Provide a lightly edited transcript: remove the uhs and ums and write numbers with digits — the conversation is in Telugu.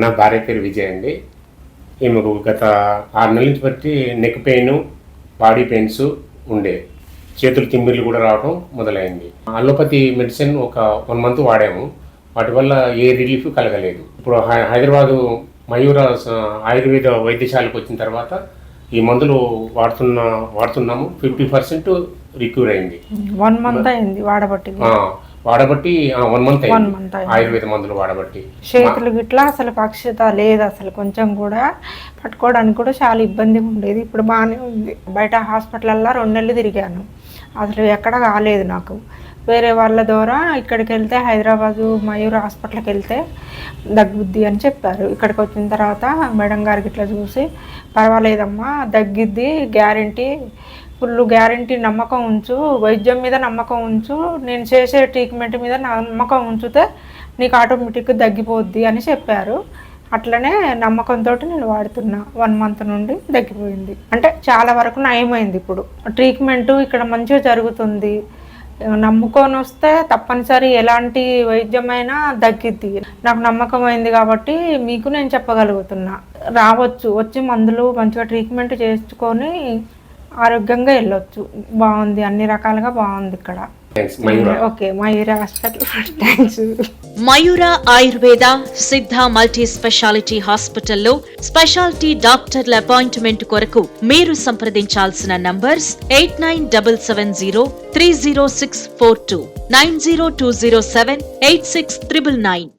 నా భార్య పేరు విజయ్ అండి. ఈమెకు గత 6 నెలల నుంచి బట్టి నెక్ పెయిన్, బాడీ పెయిన్స్ ఉండే, చేతులు తిమ్మిర్లు కూడా రావడం మొదలైంది. అలోపతి మెడిసిన్ ఒక 1 మంత్ వాడాము. వాటి వల్ల ఏ రిలీఫ్ కలగలేదు. ఇప్పుడు హైదరాబాదు మయూర ఆయుర్వేద వైద్యశాలకు వచ్చిన తర్వాత ఈ మందులు వాడుతున్నాము. 50% రిక్యూర్ అయింది. 1 మంత్ అయింది వాడబట్టి 1 మంత్ అయింది ఆయుర్వేద మందులు వాడబట్టి. చేతులు గిట్లా అసలు పక్షత లేదు, అసలు కొంచెం కూడా పట్టుకోవడానికి కూడా చాలా ఇబ్బందిగా ఉండేది. ఇప్పుడు బాగానే ఉంది. బయట హాస్పిటల్లో 2 నెలలు తిరిగాను, అసలు ఎక్కడ కాలేదు నాకు. వేరే వాళ్ళ ద్వారా ఇక్కడికి వెళ్తే హైదరాబాదు మయూర్ హాస్పిటల్కి వెళ్తే దగ్గుద్ది అని చెప్పారు. ఇక్కడికి వచ్చిన తర్వాత మేడం గారికి ఇట్లా చూసి పర్వాలేదమ్మా దగ్గిద్ది, గ్యారంటీ, ఫుల్ గ్యారంటీ, నమ్మకం ఉంచు, వైద్యం మీద నమ్మకం ఉంచు, నేను చేసే ట్రీట్మెంట్ మీద నమ్మకం ఉంచితే నీకు ఆటోమేటిక్గా తగ్గిపోద్ది అని చెప్పారు. అట్లనే నమ్మకంతో నేను వాడుతున్నా. 1 మంత్ నుండి తగ్గిపోయింది, అంటే చాలా వరకు నయమైంది. ఇప్పుడు ట్రీట్మెంటు ఇక్కడ మంచిగా జరుగుతుంది. నమ్ముకొని వస్తే తప్పనిసరి ఎలాంటి వైద్యమైనా తగ్గిద్ది. నాకు నమ్మకం అయింది కాబట్టి మీకు నేను చెప్పగలుగుతున్నా. రావచ్చు, వచ్చి మందులు మంచిగా ట్రీట్మెంట్ చేసుకొని ఆరోగ్యంగా వెళ్ళొచ్చు. బాగుంది, అన్ని రకాలుగా బాగుంది ఇక్కడ. ఓకే, మయూర హాస్పిటల్. థ్యాంక్స్. మయూర ఆయుర్వేద సిద్ధ మల్టీ స్పెషాలిటీ హాస్పిటల్లో స్పెషాలిటీ డాక్టర్ల అపాయింట్మెంట్ కొరకు మీరు సంప్రదించాల్సిన నంబర్స్ 8977030642, 902078699.